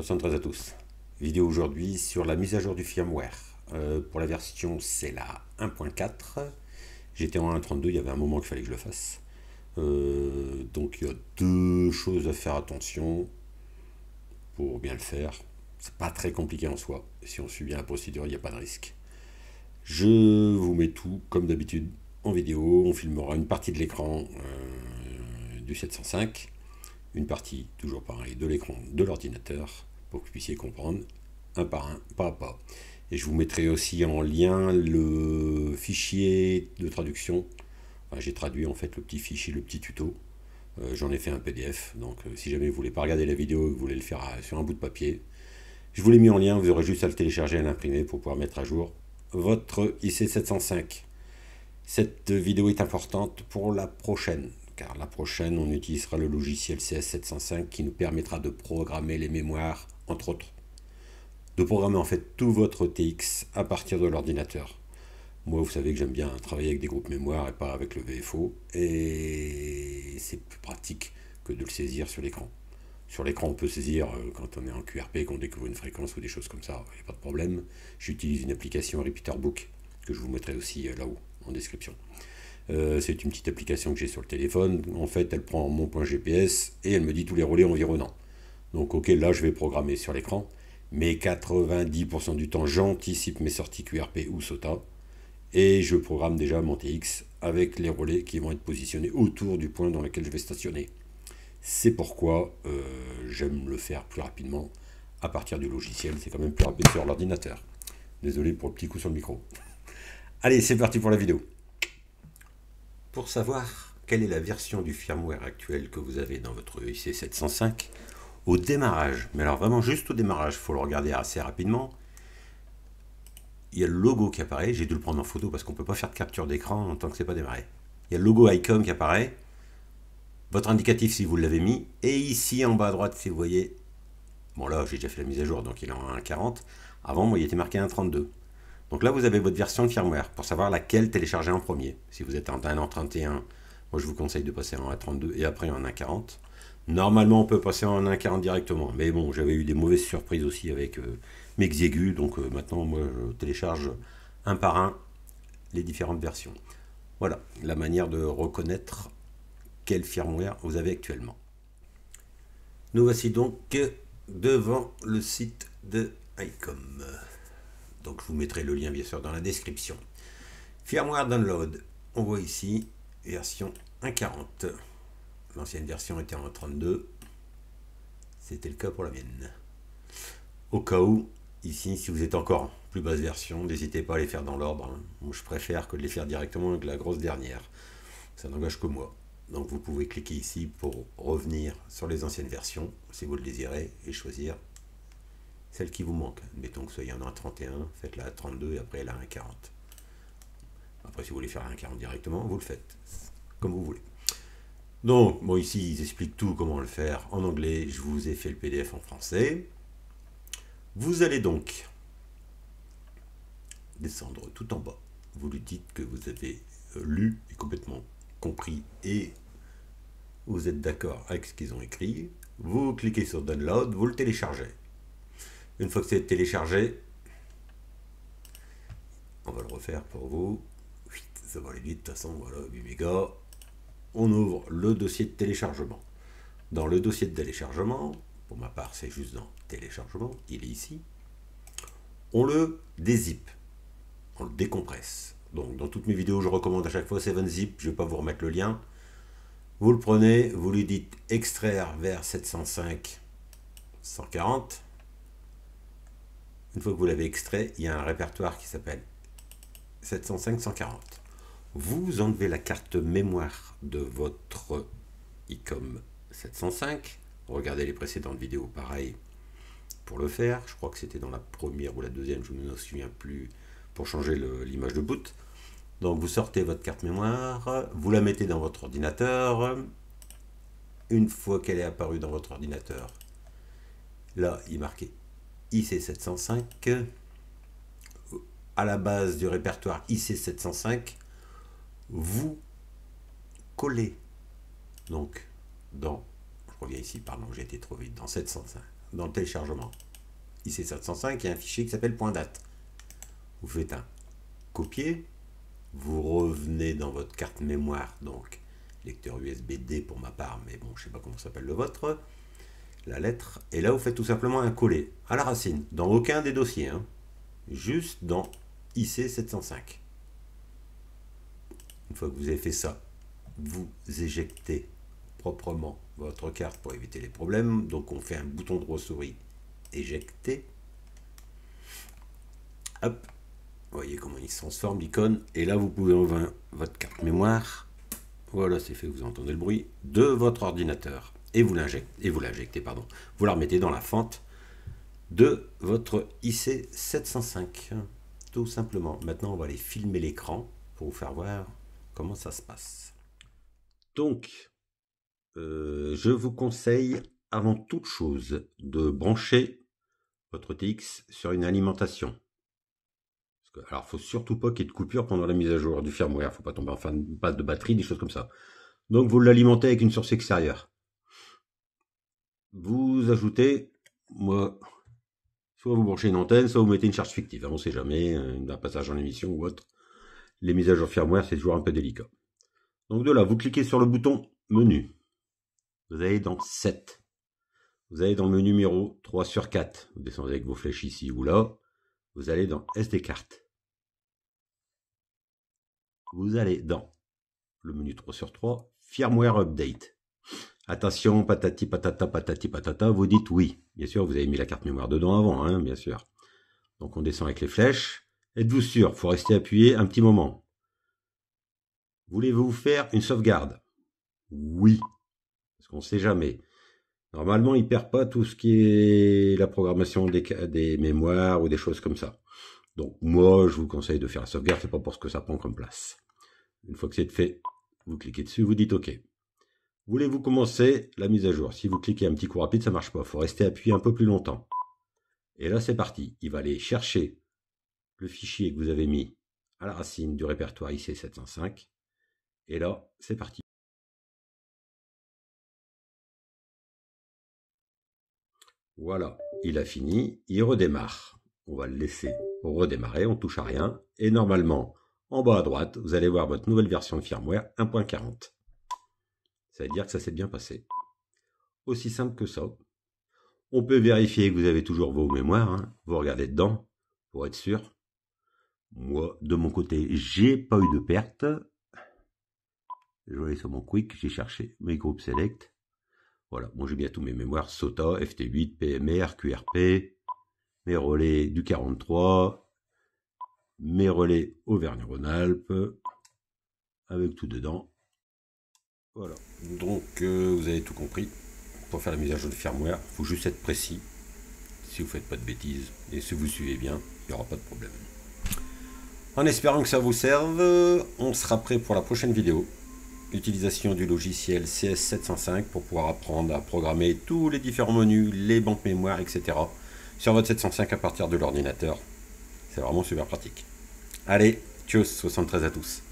313 à tous. Vidéo aujourd'hui sur la mise à jour du firmware. Pour la version, c'est la 1.4. J'étais en 1.32, il y avait un moment qu'il fallait que je le fasse. Donc il y a deux choses à faire attention pour bien le faire. C'est pas très compliqué en soi. Si on suit bien la procédure, il n'y a pas de risque. Je vous mets tout, comme d'habitude, en vidéo. On filmera une partie de l'écran du 705. Une partie, toujours pareil, de l'écran de l'ordinateur, pour que vous puissiez comprendre un par un, pas à pas. Et je vous mettrai aussi en lien le fichier de traduction. Enfin, j'ai traduit en fait le petit fichier, le petit tuto. J'en ai fait un PDF, donc si jamais vous voulez pas regarder la vidéo et que vous voulez le faire sur un bout de papier, je vous l'ai mis en lien, vous aurez juste à le télécharger et à l'imprimer pour pouvoir mettre à jour votre IC705. Cette vidéo est importante pour la prochaine, car la prochaine, on utilisera le logiciel CS705 qui nous permettra de programmer les mémoires, entre autres. De programmer en fait tout votre TX à partir de l'ordinateur. Moi, vous savez que j'aime bien travailler avec des groupes mémoire et pas avec le VFO, et c'est plus pratique que de le saisir sur l'écran. Sur l'écran, on peut saisir quand on est en QRP, qu'on découvre une fréquence ou des choses comme ça, il n'y a pas de problème. J'utilise une application Repeaterbook, que je vous mettrai aussi là-haut, en description. C'est une petite application que j'ai sur le téléphone. En fait, elle prend mon point GPS et elle me dit tous les relais environnants. Donc, ok, là, je vais programmer sur l'écran, mais 90% du temps, j'anticipe mes sorties QRP ou SOTA et je programme déjà mon TX avec les relais qui vont être positionnés autour du point dans lequel je vais stationner. C'est pourquoi j'aime le faire plus rapidement à partir du logiciel. C'est quand même plus rapide sur l'ordinateur. Désolé pour le petit coup sur le micro. Allez, c'est parti pour la vidéo. Pour savoir quelle est la version du firmware actuel que vous avez dans votre IC705, au démarrage, mais alors vraiment juste au démarrage, il faut le regarder assez rapidement, il y a le logo qui apparaît. J'ai dû le prendre en photo parce qu'on ne peut pas faire de capture d'écran en tant que c'est pas démarré. Il y a le logo ICOM qui apparaît, votre indicatif si vous l'avez mis, et ici en bas à droite, si vous voyez, bon là j'ai déjà fait la mise à jour, donc il est en 1.40, avant moi il était marqué 1.32. Donc là vous avez votre version de firmware, pour savoir laquelle télécharger en premier. Si vous êtes en 1.31, moi je vous conseille de passer en 1.32 et après en 1.40. Normalement on peut passer en 1.40 directement, mais bon j'avais eu des mauvaises surprises aussi avec mes Xiegu, donc maintenant moi je télécharge un par un les différentes versions. Voilà la manière de reconnaître quel firmware vous avez actuellement. Nous voici donc devant le site de ICOM. Donc je vous mettrai le lien bien sûr dans la description. Firmware download, on voit ici version 1.40. L'ancienne version était en 1.32. C'était le cas pour la mienne. Au cas où, ici, si vous êtes encore plus basse version, n'hésitez pas à les faire dans l'ordre. Moi, je préfère que de les faire directement avec la grosse dernière. Ça n'engage que moi. Donc vous pouvez cliquer ici pour revenir sur les anciennes versions, si vous le désirez, et choisir celle qui vous manque. Mettons que ce soit en 1.31, faites-la à 32 et après la 1.40. Après, si vous voulez faire la 1.40 directement, vous le faites, comme vous voulez. Donc, bon, ici, ils expliquent tout, comment le faire en anglais. Je vous ai fait le PDF en français. Vous allez donc descendre tout en bas. Vous lui dites que vous avez lu et complètement compris et vous êtes d'accord avec ce qu'ils ont écrit. Vous cliquez sur Download, vous le téléchargez. Une fois que c'est téléchargé, on va le refaire pour vous. Ça va aller vite, de toute façon, voilà, 8 mégas. On ouvre le dossier de téléchargement. Dans le dossier de téléchargement, pour ma part c'est juste dans téléchargement, il est ici, on le dézip, on le décompresse. Donc dans toutes mes vidéos je recommande à chaque fois 7zip, je ne vais pas vous remettre le lien. Vous le prenez, vous lui dites extraire vers 705 140. Une fois que vous l'avez extrait, il y a un répertoire qui s'appelle 705 140. Vous enlevez la carte mémoire de votre ICOM 705. Regardez les précédentes vidéos, pareil, pour le faire. Je crois que c'était dans la première ou la deuxième, je ne me souviens plus, pour changer l'image de boot. Donc vous sortez votre carte mémoire, vous la mettez dans votre ordinateur. Une fois qu'elle est apparue dans votre ordinateur, là, il est marqué IC705. À la base du répertoire IC705, vous collez donc dans, je reviens ici, pardon, j'ai été trop vite, dans 705, dans le téléchargement IC705, il y a un fichier qui s'appelle .dat. Vous faites un copier, vous revenez dans votre carte mémoire, donc lecteur USB-D pour ma part, mais bon, je sais pas comment s'appelle le vôtre, la lettre, et là vous faites tout simplement un coller à la racine, dans aucun des dossiers, hein, juste dans IC705. Une fois que vous avez fait ça, vous éjectez proprement votre carte pour éviter les problèmes. Donc on fait un bouton droit souris, éjecter. Hop, vous voyez comment il se transforme l'icône. Et là vous pouvez ouvrir votre carte mémoire. Voilà, c'est fait, vous entendez le bruit de votre ordinateur. Et vous l'injectez, pardon. Vous la remettez dans la fente de votre IC705. Tout simplement. Maintenant on va aller filmer l'écran pour vous faire voir comment ça se passe. Donc, je vous conseille avant toute chose de brancher votre TX sur une alimentation. Alors, il ne faut surtout pas qu'il y ait de coupure pendant la mise à jour du firmware. Il ne faut pas tomber en panne de batterie, des choses comme ça. Donc, vous l'alimentez avec une source extérieure. Vous ajoutez, moi, soit vous branchez une antenne, soit vous mettez une charge fictive. On ne sait jamais, un passage en émission ou autre. Les mises à jour firmware, c'est toujours un peu délicat. Donc de là, vous cliquez sur le bouton menu. Vous allez dans 7. Vous allez dans le menu numéro 3 sur 4. Vous descendez avec vos flèches ici ou là. Vous allez dans SD carte. Vous allez dans le menu 3 sur 3, firmware update. Attention, patati patata, vous dites oui. Bien sûr, vous avez mis la carte mémoire dedans avant, hein, bien sûr. Donc on descend avec les flèches. Êtes-vous sûr? Il faut rester appuyé un petit moment. Voulez-vous faire une sauvegarde? Oui. Parce qu'on ne sait jamais. Normalement, il ne perd pas tout ce qui est la programmation des mémoires ou des choses comme ça. Donc moi, je vous conseille de faire la sauvegarde, c'est pas pour ce que ça prend comme place. Une fois que c'est fait, vous cliquez dessus, vous dites OK. Voulez-vous commencer la mise à jour? Si vous cliquez un petit coup rapide, ça ne marche pas. Il faut rester appuyé un peu plus longtemps. Et là, c'est parti. Il va aller chercher le fichier que vous avez mis à la racine du répertoire IC705. Et là, c'est parti. Voilà, il a fini, il redémarre. On va le laisser redémarrer, on ne touche à rien. Et normalement, en bas à droite, vous allez voir votre nouvelle version de firmware 1.40. Ça veut dire que ça s'est bien passé. Aussi simple que ça. On peut vérifier que vous avez toujours vos mémoires. Hein. Vous regardez dedans pour être sûr. Moi, de mon côté, j'ai pas eu de perte. Je vais aller sur mon Quick, j'ai cherché mes groupes Select. Voilà, bon, j'ai bien tous mes mémoires, SOTA, FT8, PMR, QRP, mes relais du 43, mes relais Auvergne-Rhône-Alpes, avec tout dedans. Voilà, donc vous avez tout compris. Pour faire la mise à jour de firmware, il faut juste être précis. Si vous ne faites pas de bêtises, et si vous suivez bien, il n'y aura pas de problème. En espérant que ça vous serve, on sera prêt pour la prochaine vidéo. Utilisation du logiciel CS705 pour pouvoir apprendre à programmer tous les différents menus, les banques mémoire, etc. sur votre 705 à partir de l'ordinateur. C'est vraiment super pratique. Allez, tchuss, 73 à tous.